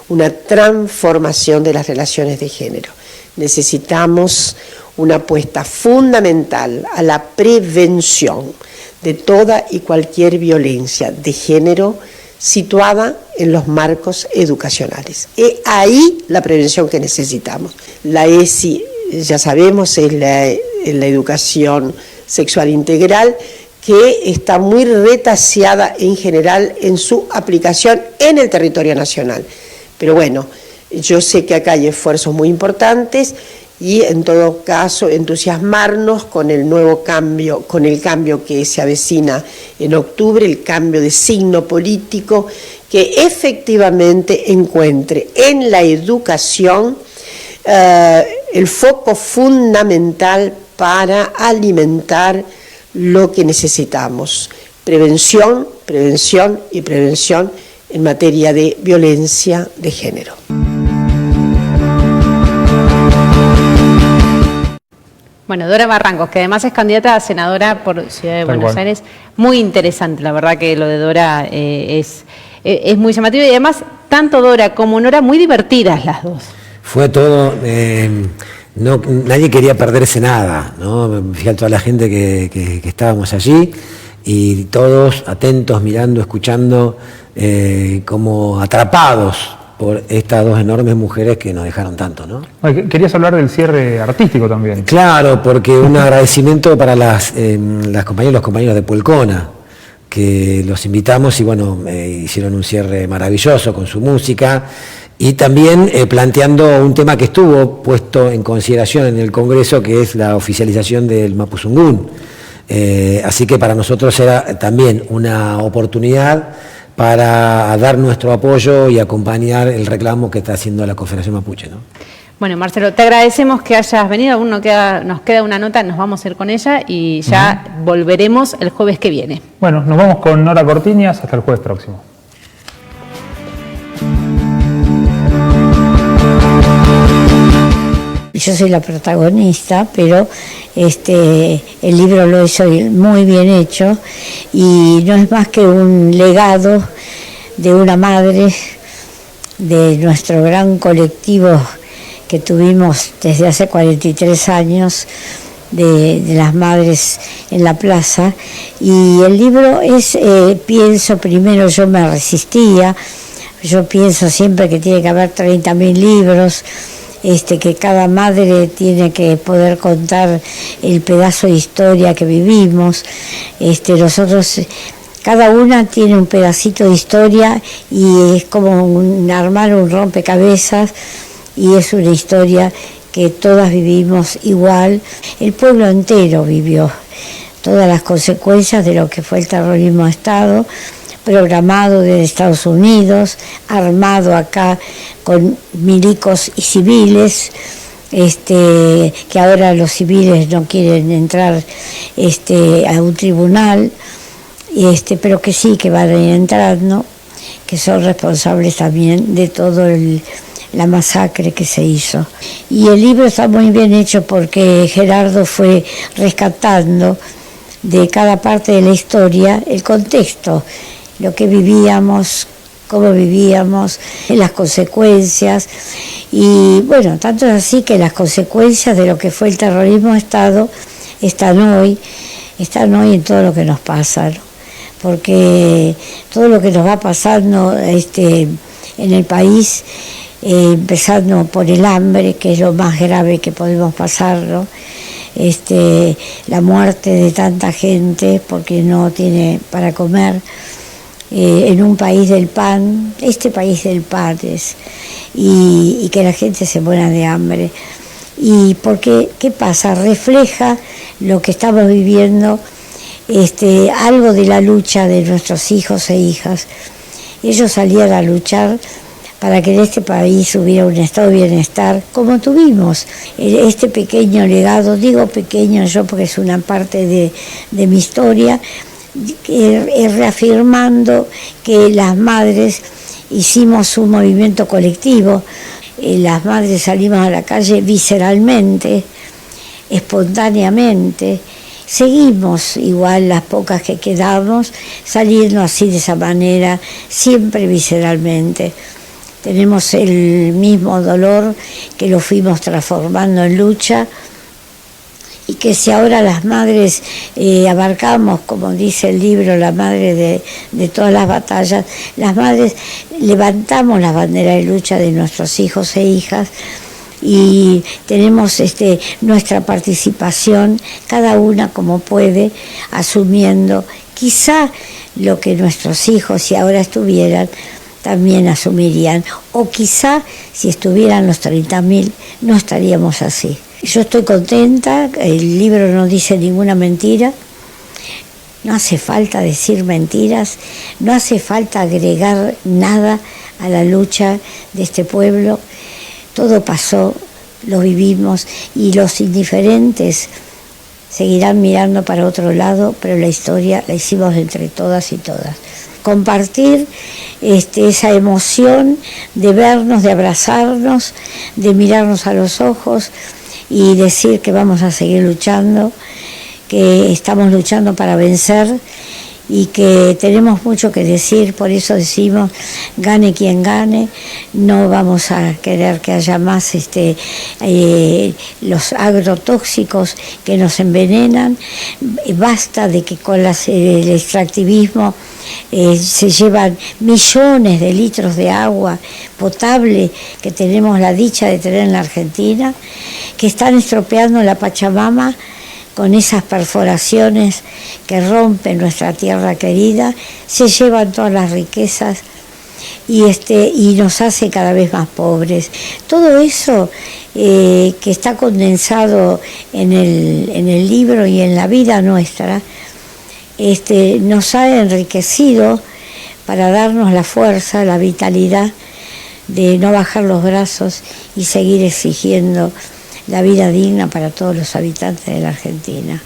una transformación de las relaciones de género. Necesitamos una apuesta fundamental a la prevención de toda y cualquier violencia de género situada en los marcos educacionales. Es ahí la prevención que necesitamos. La ESI, ya sabemos, es la educación sexual integral, que está muy retaseada en general en su aplicación en el territorio nacional. Pero bueno, yo sé que acá hay esfuerzos muy importantes y en todo caso entusiasmarnos con el nuevo cambio, con el cambio que se avecina en octubre, el cambio de signo político que efectivamente encuentre en la educación el foco fundamental para alimentar lo que necesitamos. Prevención, prevención y prevención en materia de violencia de género. Bueno, Dora Barrancos, que además es candidata a senadora por Ciudad de Buenos Aires. Muy interesante, la verdad que lo de Dora es muy llamativo y además tanto Dora como Nora muy divertidas las dos. Fue todo, nadie quería perderse nada, ¿no? Fíjate toda la gente que estábamos allí y todos atentos, mirando, escuchando, como atrapados por estas dos enormes mujeres que nos dejaron tanto, ¿no? Querías hablar del cierre artístico también. Claro, porque un agradecimiento para las compañeras y los compañeros de Puelcona, que los invitamos y bueno, hicieron un cierre maravilloso con su música y también planteando un tema que estuvo puesto en consideración en el Congreso, que es la oficialización del Mapuzungún. Así que para nosotros era también una oportunidad para dar nuestro apoyo y acompañar el reclamo que está haciendo la Confederación Mapuche, ¿no? Bueno, Marcelo, te agradecemos que hayas venido. Aún nos queda una nota, nos vamos a ir con ella y ya volveremos el jueves que viene. Bueno, nos vamos con Nora Cortiñas hasta el jueves próximo. Yo soy la protagonista, pero el libro lo hizo muy bien hecho y no es más que un legado de una madre, de nuestro gran colectivo que tuvimos desde hace 43 años, de las madres en la plaza. Y el libro es, pienso, primero yo me resistía, yo pienso siempre que tiene que haber 30.000 libros, que cada madre tiene que poder contar el pedazo de historia que vivimos. Nosotros, cada una tiene un pedacito de historia y es como armar un rompecabezas y es una historia que todas vivimos igual. El pueblo entero vivió todas las consecuencias de lo que fue el terrorismo de Estado, programado desde Estados Unidos, armado acá con milicos y civiles, que ahora los civiles no quieren entrar a un tribunal, pero que sí que van a ir entrando, que son responsables también de todo la masacre que se hizo. Y el libro está muy bien hecho porque Gerardo fue rescatando de cada parte de la historia el contexto, lo que vivíamos, cómo vivíamos, las consecuencias. Y bueno, tanto es así que las consecuencias de lo que fue el terrorismo de Estado están hoy en todo lo que nos pasa, ¿no? Porque todo lo que nos va pasando en el país, empezando por el hambre, que es lo más grave que podemos pasar, ¿no? La muerte de tanta gente porque no tiene para comer, en un país del pan, este país del pan es, y que la gente se muera de hambre. Y porque, ¿qué pasa? Refleja lo que estamos viviendo, algo de la lucha de nuestros hijos e hijas. Ellos salían a luchar para que en este país hubiera un estado de bienestar, como tuvimos. Este pequeño legado, digo pequeño yo porque es una parte de mi historia, reafirmando que las madres hicimos un movimiento colectivo, las madres salimos a la calle visceralmente, espontáneamente, seguimos igual las pocas que quedamos, saliendo así de esa manera, siempre visceralmente. Tenemos el mismo dolor que lo fuimos transformando en lucha y que si ahora las madres abarcamos, como dice el libro, la madre de todas las batallas, las madres levantamos la bandera de lucha de nuestros hijos e hijas y tenemos nuestra participación, cada una como puede, asumiendo quizá lo que nuestros hijos, si ahora estuvieran, también asumirían, o quizá si estuvieran los 30.000 no estaríamos así. Yo estoy contenta, el libro no dice ninguna mentira, no hace falta decir mentiras, no hace falta agregar nada a la lucha de este pueblo, todo pasó, lo vivimos y los indiferentes seguirán mirando para otro lado, pero la historia la hicimos entre todas y todas. Compartir esa emoción de vernos, de abrazarnos, de mirarnos a los ojos y decir que vamos a seguir luchando, que estamos luchando para vencer y que tenemos mucho que decir, por eso decimos, gane quien gane, no vamos a querer que haya más los agrotóxicos que nos envenenan, basta de que con el extractivismo se llevan millones de litros de agua potable que tenemos la dicha de tener en la Argentina, que están estropeando la Pachamama con esas perforaciones que rompen nuestra tierra querida, se llevan todas las riquezas y nos hace cada vez más pobres. Todo eso que está condensado en el libro y en la vida nuestra, nos ha enriquecido para darnos la fuerza, la vitalidad de no bajar los brazos y seguir exigiendo la vida digna para todos los habitantes de la Argentina.